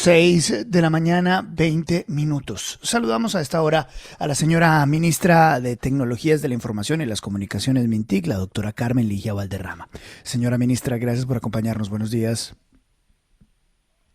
6 de la mañana, 20 minutos. Saludamos a esta hora a la señora ministra de Tecnologías de la Información y las Comunicaciones MINTIC, la doctora Carmen Ligia Valderrama. Señora ministra, gracias por acompañarnos. Buenos días.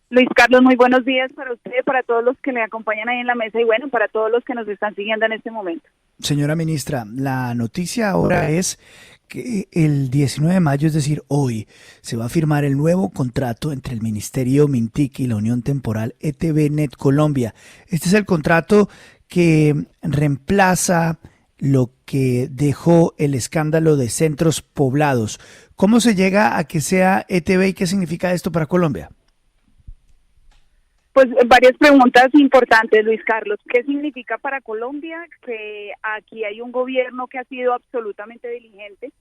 Luis Carlos, muy buenos días para usted, para todos los que me acompañan ahí en la mesa y bueno, para todos los que nos están siguiendo en este momento. Señora ministra, la noticia ahora es que el 19 de mayo, es decir, hoy, se va a firmar el nuevo contrato entre el Ministerio MINTIC y la Unión Temporal ETV-NET Colombia. Este es el contrato que reemplaza lo que dejó el escándalo de centros poblados. ¿Cómo se llega a que sea ETV y qué significa esto para Colombia? Pues varias preguntas importantes, Luis Carlos. ¿Qué significa para Colombia? Que aquí hay un gobierno que ha sido absolutamente diligente,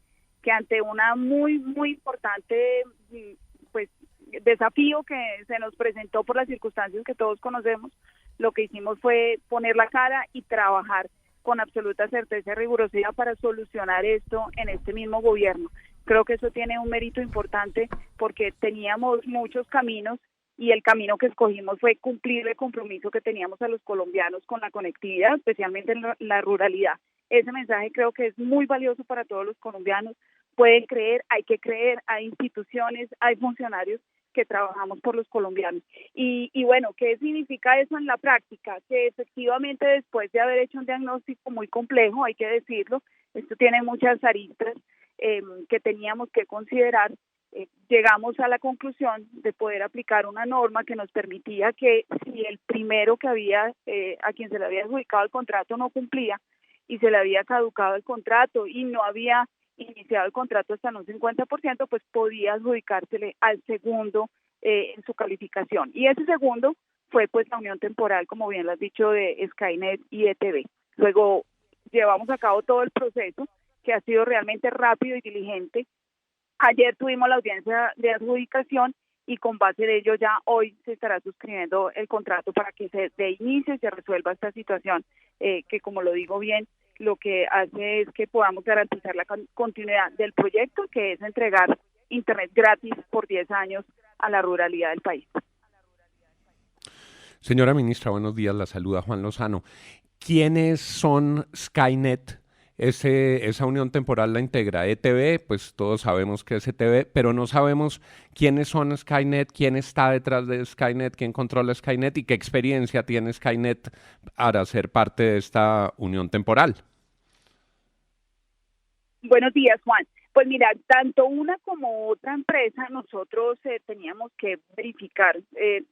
que ante una muy importante pues desafío que se nos presentó por las circunstancias que todos conocemos, lo que hicimos fue poner la cara y trabajar con absoluta certeza y rigurosidad para solucionar esto en este mismo gobierno. Creo que eso tiene un mérito importante porque teníamos muchos caminos y el camino que escogimos fue cumplir el compromiso que teníamos a los colombianos con la conectividad, especialmente en la ruralidad. Ese mensaje creo que es muy valioso para todos los colombianos. Pueden creer, hay que creer, hay instituciones, hay funcionarios que trabajamos por los colombianos. Y bueno, ¿qué significa eso en la práctica? Que efectivamente después de haber hecho un diagnóstico muy complejo, hay que decirlo, esto tiene muchas aristas que teníamos que considerar, llegamos a la conclusión de poder aplicar una norma que nos permitía que si el primero que había, a quien se le había adjudicado el contrato no cumplía y se le había caducado el contrato y no había iniciado el contrato hasta en un 50%, pues podía adjudicársele al segundo en su calificación. Y ese segundo fue pues la unión temporal, como bien lo has dicho, de Skynet y ETV. Luego llevamos a cabo todo el proceso que ha sido realmente rápido y diligente. Ayer tuvimos la audiencia de adjudicación y con base de ello ya hoy se estará suscribiendo el contrato para que se dé inicio y se resuelva esta situación que, como lo digo bien, lo que hace es que podamos garantizar la continuidad del proyecto, que es entregar Internet gratis por 10 años a la ruralidad del país. Señora ministra, buenos días, la saluda Juan Lozano. ¿Quiénes son Skynet? Esa unión temporal la integra ETV, pues todos sabemos que es ETV, pero no sabemos quiénes son Skynet, quién está detrás de Skynet, quién controla Skynet y qué experiencia tiene Skynet para ser parte de esta unión temporal. Buenos días, Juan. Pues mira, tanto una como otra empresa, nosotros teníamos que verificar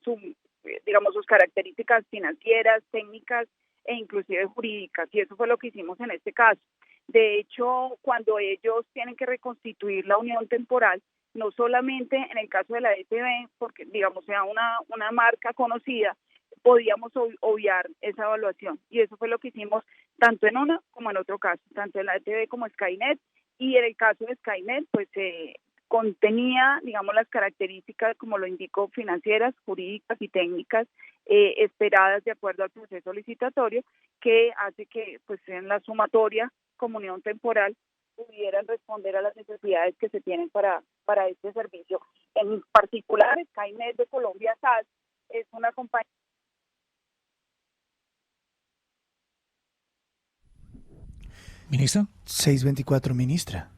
sus características financieras, técnicas e inclusive jurídicas, y eso fue lo que hicimos en este caso. De hecho, cuando ellos tienen que reconstituir la unión temporal, no solamente en el caso de la ETV, porque digamos sea una marca conocida, podíamos obviar esa evaluación, y eso fue lo que hicimos tanto en una como en otro caso, tanto en la ETV como Skynet, y en el caso de Skynet, pues contenía, digamos, las características, como lo indico, financieras, jurídicas y técnicas esperadas de acuerdo al proceso licitatorio, que hace que, pues, en la sumatoria como unión temporal pudieran responder a las necesidades que se tienen para este servicio. En particular, Skynet de Colombia SAS es una compañía. ¿Ministra? 624, ministra.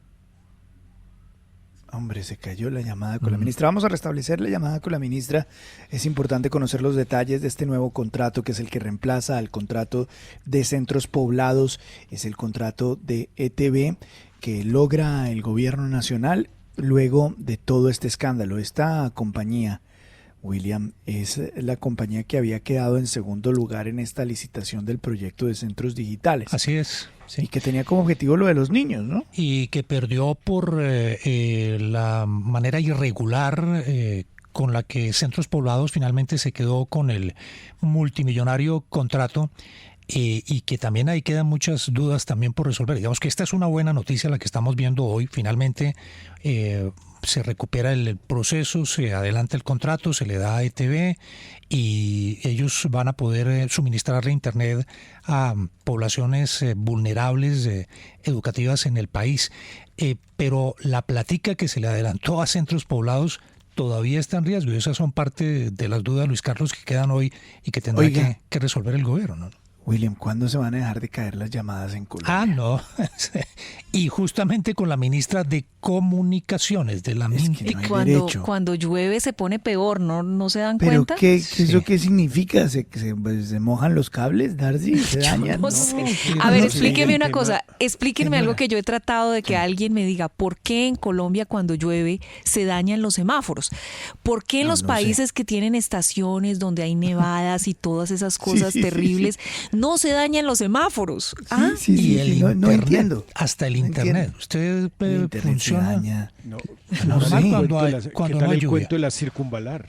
Hombre, se cayó la llamada con la ministra. Vamos a restablecer la llamada con la ministra. Es importante conocer los detalles de este nuevo contrato, que es el que reemplaza al contrato de centros poblados. Es el contrato de ETV que logra el gobierno nacional luego de todo este escándalo. Esta compañía, William, es la compañía que había quedado en segundo lugar en esta licitación del proyecto de centros digitales. Así es. Sí. Y que tenía como objetivo lo de los niños, ¿no? Y que perdió por la manera irregular con la que Centros Poblados finalmente se quedó con el multimillonario contrato. Y que también ahí quedan muchas dudas también por resolver. Digamos que esta es una buena noticia la que estamos viendo hoy. Finalmente se recupera el proceso, se adelanta el contrato, se le da a ETV y ellos van a poder suministrarle internet a poblaciones vulnerables, educativas en el país. Pero la plática que se le adelantó a Centros Poblados todavía está en riesgo. Y esas son parte de las dudas, Luis Carlos, que quedan hoy y que tendrá que resolver el gobierno, ¿no? William, ¿cuándo se van a dejar de caer las llamadas en Colombia? Ah, no. Y justamente con la ministra de Comunicaciones de la que Y no hay cuando llueve se pone peor, ¿no se dan ¿Pero cuenta? ¿eso qué significa? ¿Se mojan los cables, Darcy? ¿Se dañan? No sé. No, A ver, no explíqueme sé. una cosa. Explíquenme algo que yo he tratado de que alguien me diga. ¿Por qué en Colombia cuando llueve se dañan los semáforos? ¿Por qué en los países que tienen estaciones donde hay nevadas y todas esas cosas terribles no se dañan los semáforos? Y el internet, no entiendo. hasta el No internet. entiendo. Usted El internet se funciona daña. normal sé. cuando ¿Qué no tal hay el lluvia. cuento de la circunvalar?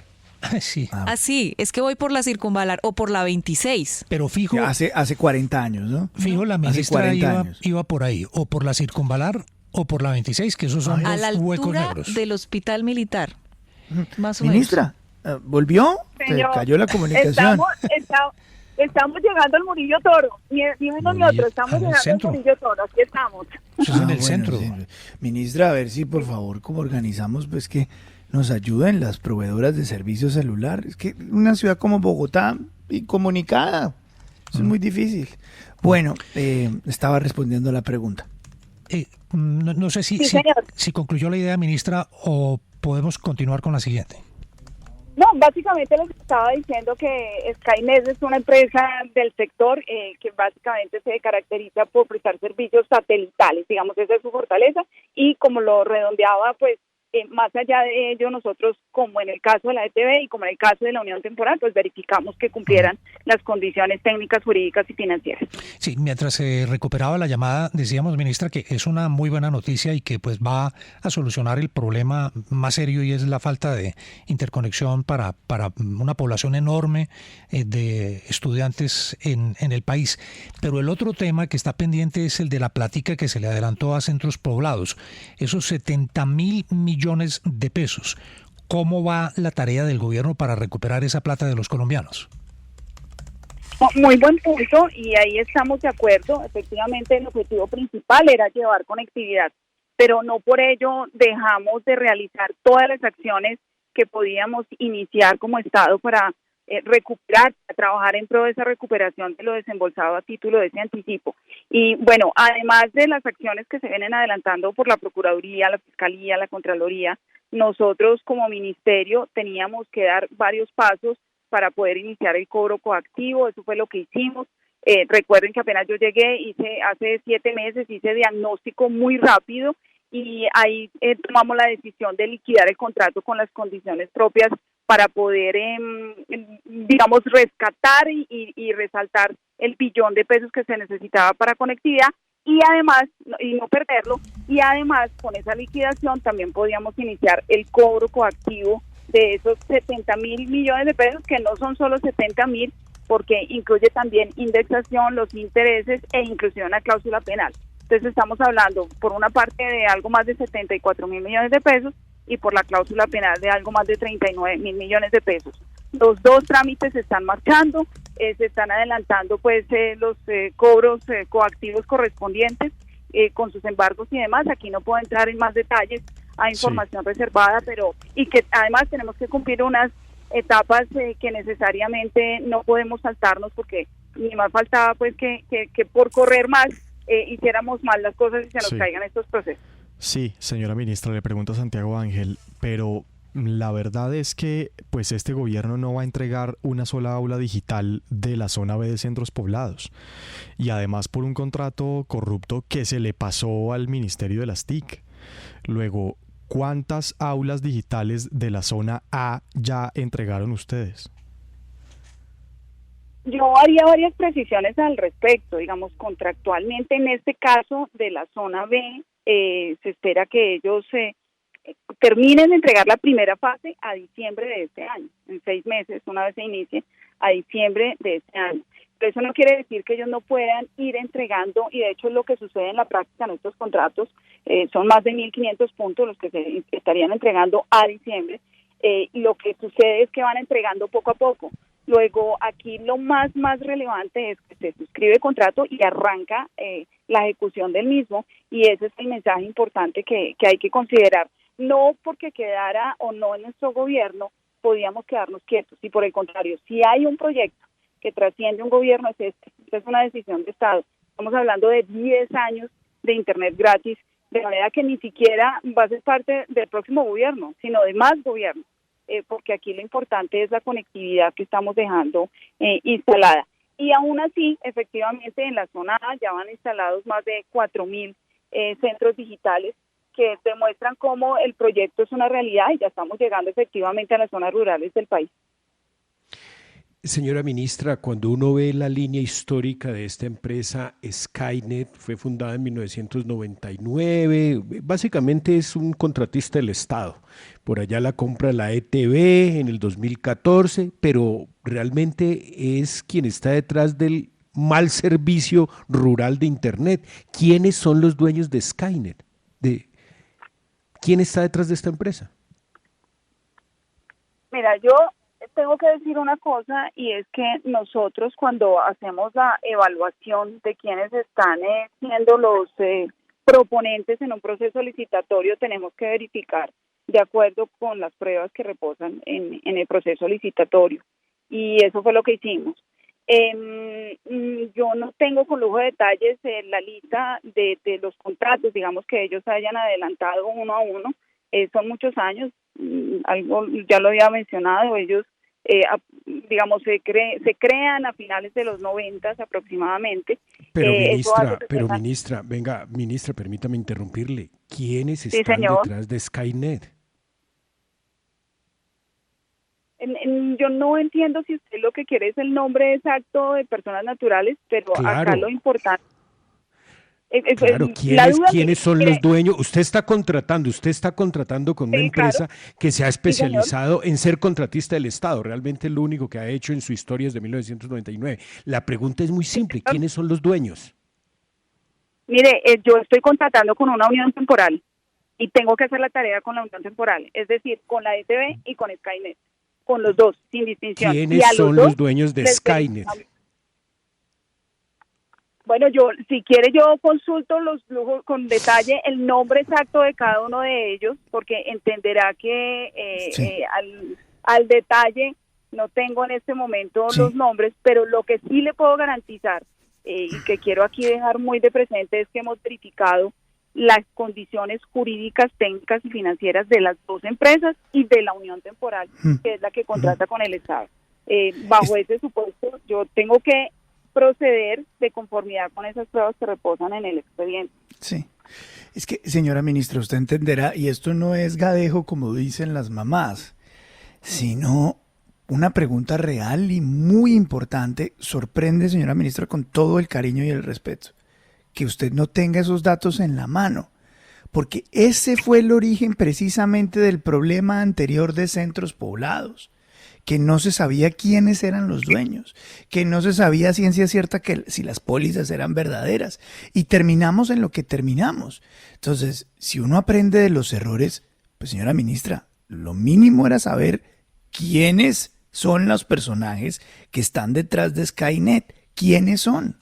Sí, Sí, es que voy por la Circunvalar o por la 26. pero fijo, Hace 40 años, ¿no? la Hace ministra 40 años. iba por ahí, o por la Circunvalar o por la 26, que esos son A la los huecos altura negros. del hospital militar. Más o menos. Ministra, ¿volvió? Señor, ¿Se cayó la comunicación? Estamos llegando al Murillo Toro. Ni uno ni otro. Estamos en el llegando al centro. Murillo Toro. Aquí estamos. Eso es en el Bueno, centro. sí. Ministra, a ver si por favor, como organizamos, pues que nos ayuden las proveedoras de servicio celular. Es que una ciudad como Bogotá, incomunicada, eso es muy difícil. Bueno, estaba respondiendo a la pregunta. No sé Sí, señor. si concluyó la idea, ministra, o podemos continuar con la siguiente. No, básicamente les estaba diciendo que Skynet es una empresa del sector que básicamente se caracteriza por prestar servicios satelitales, digamos, esa es su fortaleza, y como lo redondeaba, pues más allá de ello, nosotros, como en el caso de la ETV y como en el caso de la Unión Temporal, pues verificamos que cumplieran las condiciones técnicas, jurídicas y financieras. Sí, mientras se recuperaba la llamada, decíamos, ministra, que es una muy buena noticia y que pues va a solucionar el problema más serio, y es la falta de interconexión para una población enorme de estudiantes en el país. Pero el otro tema que está pendiente es el de la plática que se le adelantó a Centros Poblados, esos 70.000 millones de pesos. ¿Cómo va la tarea del gobierno para recuperar esa plata de los colombianos? Muy buen punto, y ahí estamos de acuerdo. Efectivamente, el objetivo principal era llevar conectividad, pero no por ello dejamos de realizar todas las acciones que podíamos iniciar como Estado para recuperar, trabajar en pro de esa recuperación de lo desembolsado a título de ese anticipo. Y bueno, además de las acciones que se vienen adelantando por la Procuraduría, la Fiscalía, la Contraloría, nosotros como Ministerio teníamos que dar varios pasos para poder iniciar el cobro coactivo. Eso fue lo que hicimos. Recuerden que apenas yo llegué, hace 7 meses, hice diagnóstico muy rápido, y ahí tomamos la decisión de liquidar el contrato con las condiciones propias para poder, digamos, rescatar y resaltar el billón de pesos que se necesitaba para conectividad, y además, y no perderlo, y además con esa liquidación también podíamos iniciar el cobro coactivo de esos 70.000 millones de pesos, que no son solo 70.000, porque incluye también indexación, los intereses e inclusive una cláusula penal. Entonces estamos hablando por una parte de algo más de 74.000 millones de pesos y por la cláusula penal de algo más de 39.000 millones de pesos. Los dos trámites se están marchando, se están adelantando pues los cobros coactivos correspondientes con sus embargos y demás. Aquí no puedo entrar en más detalles, hay información reservada, pero y que además tenemos que cumplir unas etapas que necesariamente no podemos saltarnos, porque ni más faltaba pues que por correr más hiciéramos mal las cosas y se nos caigan estos procesos. Sí, señora ministra, le pregunto a Santiago Ángel, pero la verdad es que pues este gobierno no va a entregar una sola aula digital de la zona B de Centros Poblados, y además por un contrato corrupto que se le pasó al Ministerio de las TIC. Luego, ¿cuántas aulas digitales de la zona A ya entregaron ustedes? Yo haría varias precisiones al respecto. Digamos, contractualmente en este caso de la zona B, se espera que ellos terminen de entregar la primera fase a diciembre de este año, en 6 meses, una vez se inicie, a diciembre de este año. Pero eso no quiere decir que ellos no puedan ir entregando, y de hecho es lo que sucede en la práctica en estos contratos. Son más de 1.500 puntos los que se estarían entregando a diciembre, y lo que sucede es que van entregando poco a poco. Luego, aquí lo más relevante es que se suscribe el contrato y arranca la ejecución del mismo, y ese es el mensaje importante que hay que considerar. no porque quedara o no en nuestro gobierno podíamos quedarnos quietos, y por el contrario, si hay un proyecto que trasciende un gobierno es este. Esta es una decisión de Estado. Estamos hablando de 10 años de Internet gratis, de manera que ni siquiera va a ser parte del próximo gobierno, sino de más gobiernos, porque aquí lo importante es la conectividad que estamos dejando instalada. Y aún así, efectivamente, en la zona A ya van instalados más de 4.000 centros digitales que demuestran cómo el proyecto es una realidad y ya estamos llegando efectivamente a las zonas rurales del país. Señora ministra, cuando uno ve la línea histórica de esta empresa, Skynet fue fundada en 1999, básicamente es un contratista del Estado. Por allá la compra la ETV en el 2014, pero realmente es quien está detrás del mal servicio rural de Internet. ¿Quiénes son los dueños de Skynet? ¿Quién está detrás de esta empresa? Mira, yo tengo que decir una cosa, y es que nosotros cuando hacemos la evaluación de quienes están siendo los proponentes en un proceso licitatorio, tenemos que verificar de acuerdo con las pruebas que reposan en el proceso licitatorio, y eso fue lo que hicimos. Yo no tengo con lujo de detalles la lista de los contratos, digamos, que ellos hayan adelantado uno a uno, son muchos años, algo ya lo había mencionado, ellos digamos se crean a finales de los 90 aproximadamente. Pero ministra, venga, ministra, permítame interrumpirle. ¿Quiénes están detrás de Skynet? Yo no entiendo si usted lo que quiere es el nombre exacto de personas naturales, pero claro. Acá lo importante... Claro, ¿quiénes son los dueños? Usted está contratando con una empresa que se ha especializado en ser contratista del Estado. Realmente es lo único que ha hecho en su historia desde 1999. La pregunta es muy simple, ¿quiénes son los dueños? Mire, yo estoy contratando con una unión temporal y tengo que hacer la tarea con la unión temporal, es decir, con la ETV y con Skynet, con los dos, sin distinción. ¿Quiénes son los dueños de Skynet? Bueno, si quiere yo consulto con detalle el nombre exacto de cada uno de ellos, porque entenderá que al detalle no tengo en este momento los nombres, pero lo que sí le puedo garantizar y que quiero aquí dejar muy de presente es que hemos verificado las condiciones jurídicas, técnicas y financieras de las dos empresas y de la unión temporal, que es la que contrata con el Estado. Bajo ese supuesto, yo tengo que proceder de conformidad con esas pruebas que reposan en el expediente. Sí. Es que, señora ministra, usted entenderá, y esto no es gadejo como dicen las mamás, sino una pregunta real y muy importante. Sorprende, señora ministra, con todo el cariño y el respeto, que usted no tenga esos datos en la mano, porque ese fue el origen precisamente del problema anterior de centros poblados, que no se sabía quiénes eran los dueños, que no se sabía a ciencia cierta que si las pólizas eran verdaderas, y terminamos en lo que terminamos. Entonces, si uno aprende de los errores, pues señora ministra, lo mínimo era saber quiénes son los personajes que están detrás de Skynet, quiénes son.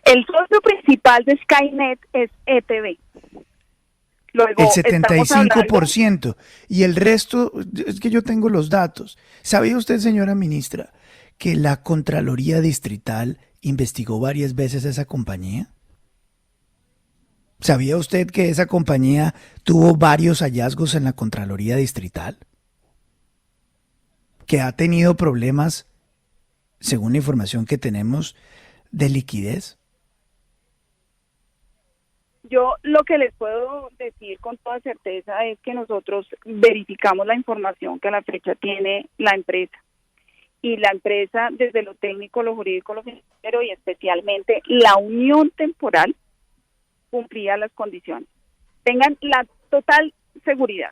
El socio principal de Skynet es ETV. Luego, el 75%, y el resto, es que yo tengo los datos. ¿Sabía usted, señora ministra, que la Contraloría Distrital investigó varias veces esa compañía? ¿Sabía usted que esa compañía tuvo varios hallazgos en la Contraloría Distrital? Que ha tenido problemas, según la información que tenemos, de liquidez. Yo lo que les puedo decir con toda certeza es que nosotros verificamos la información que a la fecha tiene la empresa. Y la empresa, desde lo técnico, lo jurídico, lo financiero y especialmente la unión temporal, cumplía las condiciones. Tengan la total seguridad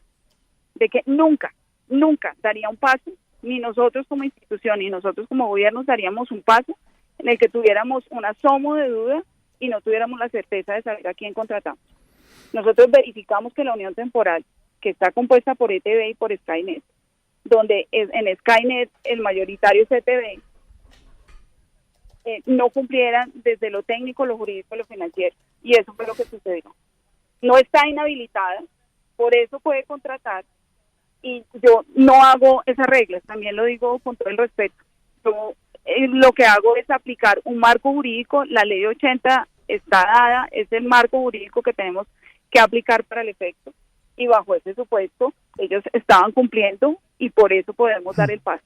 de que nunca daría un paso, ni nosotros como institución, ni nosotros como gobierno daríamos un paso en el que tuviéramos un asomo de duda y no tuviéramos la certeza de saber a quién contratamos. Nosotros verificamos que la unión temporal, que está compuesta por ETV y por Skynet, donde en Skynet el mayoritario es ETV, no cumplieran desde lo técnico, lo jurídico y lo financiero. Y eso fue lo que sucedió. No está inhabilitada, por eso puede contratar, y yo no hago esas reglas, también lo digo con todo el respeto. Yo lo que hago es aplicar un marco jurídico, la ley 80 está dada, es el marco jurídico que tenemos que aplicar para el efecto, y bajo ese supuesto ellos estaban cumpliendo y por eso podemos dar el paso.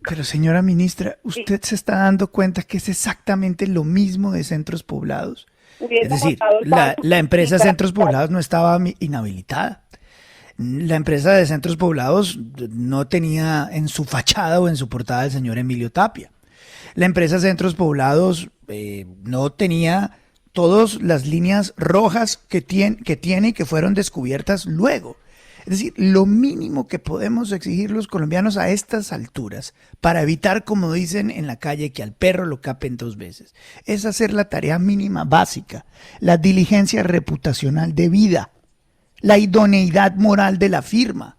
Pero señora ministra, ¿usted se está dando cuenta que es exactamente lo mismo de Centros Poblados? Es decir, la empresa Centros Poblados no estaba inhabilitada. La empresa de Centros Poblados no tenía en su fachada o en su portada el señor Emilio Tapia. La empresa Centros Poblados no tenía todas las líneas rojas que tiene y que fueron descubiertas luego. Es decir, lo mínimo que podemos exigir los colombianos a estas alturas para evitar, como dicen en la calle, que al perro lo capen 2 veces, es hacer la tarea mínima básica, la diligencia reputacional debida, la idoneidad moral de la firma.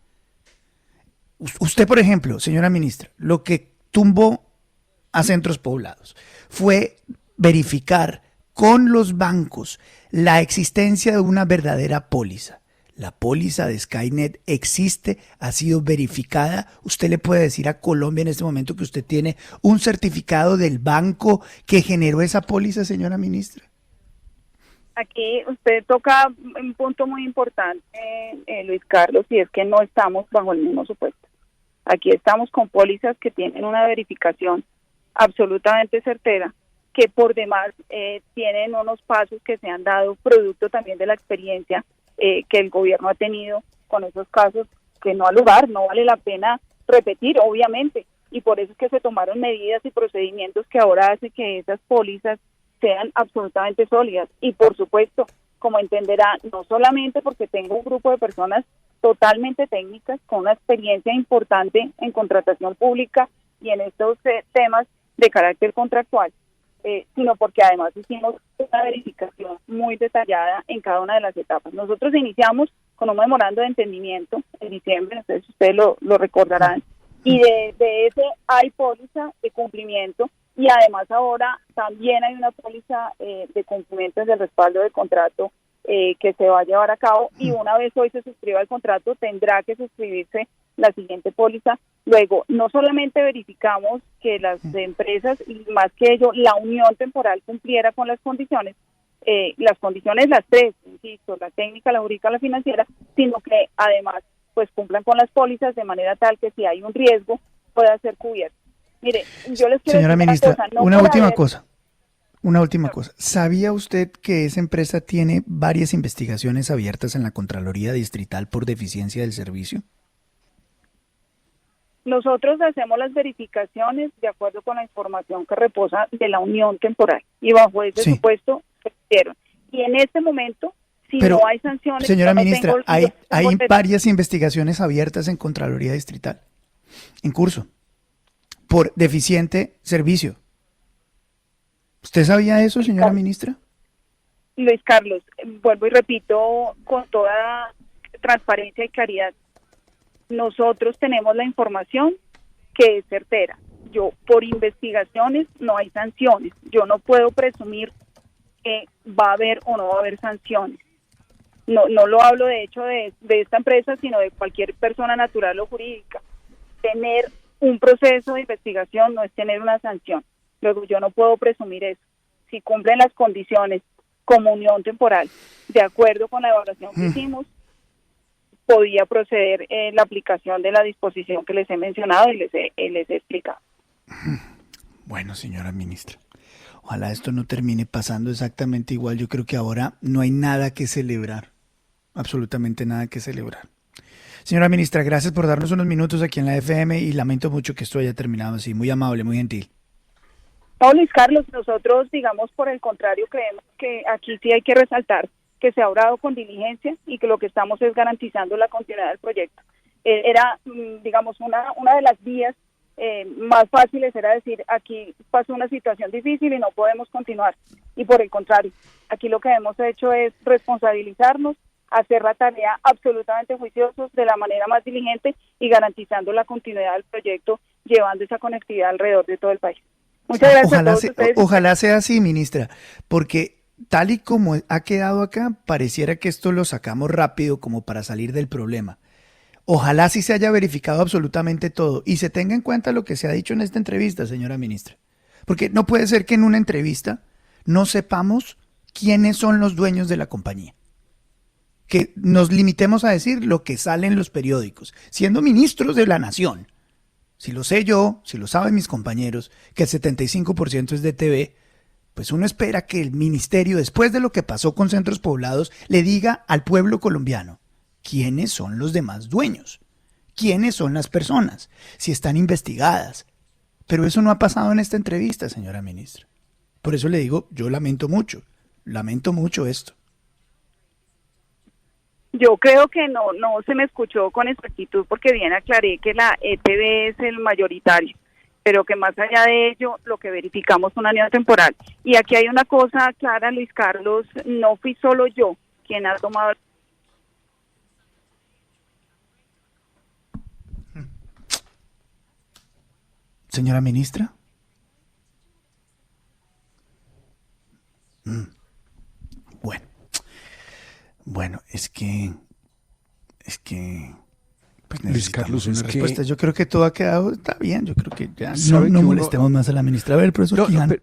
Usted, por ejemplo, señora ministra, lo que tumbó a Centros Poblados fue verificar con los bancos la existencia de una verdadera póliza. La póliza de Skynet existe, ha sido verificada. Usted le puede decir a Colombia en este momento que usted tiene un certificado del banco que generó esa póliza, señora ministra. Aquí usted toca un punto muy importante, Luis Carlos, y es que no estamos bajo el mismo supuesto. Aquí estamos con pólizas que tienen una verificación absolutamente certera, que por demás tienen unos pasos que se han dado producto también de la experiencia que el gobierno ha tenido con esos casos, que no ha lugar, no vale la pena repetir, obviamente, y por eso es que se tomaron medidas y procedimientos que ahora hace que esas pólizas sean absolutamente sólidas. Y por supuesto, como entenderá, no solamente porque tengo un grupo de personas totalmente técnicas, con una experiencia importante en contratación pública y en estos temas de carácter contractual, sino porque además hicimos una verificación muy detallada en cada una de las etapas. Nosotros iniciamos con un memorando de entendimiento en diciembre, no sé si ustedes lo recordarán, y de ese hay póliza de cumplimiento, y además ahora también hay una póliza de cumplimiento del respaldo del contrato que se va a llevar a cabo, y una vez hoy se suscriba el contrato tendrá que suscribirse la siguiente póliza. Luego, no solamente verificamos que las empresas, y más que ello, la unión temporal cumpliera con las condiciones las tres, insisto, la técnica, la jurídica, la financiera, sino que además pues cumplan con las pólizas de manera tal que si hay un riesgo pueda ser cubierto. Mire, yo les quiero señora decir ministra, una última cosa. cosa. ¿Sabía usted que esa empresa tiene varias investigaciones abiertas en la Contraloría Distrital por deficiencia del servicio? Nosotros hacemos las verificaciones de acuerdo con la información que reposa de la unión temporal, y bajo ese supuesto se hicieron. Y en este momento, si no hay sanciones... Señora ministra, hay varias investigaciones abiertas en Contraloría Distrital, en curso, por deficiente servicio. ¿Usted sabía eso, señora ministra? Luis Carlos, vuelvo y repito con toda transparencia y claridad. Nosotros tenemos la información que es certera. Por investigaciones no hay sanciones. Yo no puedo presumir que va a haber o no va a haber sanciones. No lo hablo de hecho de esta empresa, sino de cualquier persona natural o jurídica. Tener un proceso de investigación no es tener una sanción. Luego yo no puedo presumir eso. Si cumplen las condiciones como unión temporal, de acuerdo con la evaluación que hicimos, podía proceder la aplicación de la disposición que les he mencionado y les he explicado. Bueno, señora ministra, ojalá esto no termine pasando exactamente igual. Yo creo que ahora no hay nada que celebrar, absolutamente nada que celebrar. Señora ministra, gracias por darnos unos minutos aquí en la FM y lamento mucho que esto haya terminado así. Muy amable, muy gentil. No, Luis Carlos, nosotros, digamos, por el contrario, creemos que aquí sí hay que resaltar que se ha obrado con diligencia y que lo que estamos es garantizando la continuidad del proyecto. Era, digamos, una de las vías más fáciles era decir, aquí pasó una situación difícil y no podemos continuar. Y por el contrario, aquí lo que hemos hecho es responsabilizarnos, hacer la tarea absolutamente juiciosos, de la manera más diligente y garantizando la continuidad del proyecto, llevando esa conectividad alrededor de todo el país. Muchas gracias a todos ustedes. Ojalá sea así, ministra, porque tal y como ha quedado acá, pareciera que esto lo sacamos rápido como para salir del problema. Ojalá sí se haya verificado absolutamente todo y se tenga en cuenta lo que se ha dicho en esta entrevista, señora ministra. Porque no puede ser que en una entrevista no sepamos quiénes son los dueños de la compañía. Que nos limitemos a decir lo que sale en los periódicos, siendo ministros de la nación. Si lo sé yo, si lo saben mis compañeros, que el 75% es de TV, pues uno espera que el ministerio, después de lo que pasó con Centros Poblados, le diga al pueblo colombiano quiénes son los demás dueños, quiénes son las personas, si están investigadas. Pero eso no ha pasado en esta entrevista, señora ministra. Por eso le digo, yo lamento mucho esto. Yo creo que no se me escuchó con exactitud porque bien aclaré que la ETV es el mayoritario, pero que más allá de ello lo que verificamos es una unión temporal. Y aquí hay una cosa clara, Luis Carlos, no fui solo yo quien ha tomado... Señora ministra. Bueno, es que pues Luis Carlos, necesitamos una respuesta. que Yo creo que todo ha quedado, está bien, yo creo que ya sabe no que molestemos más a la ministra. A ver, profesor Quijano.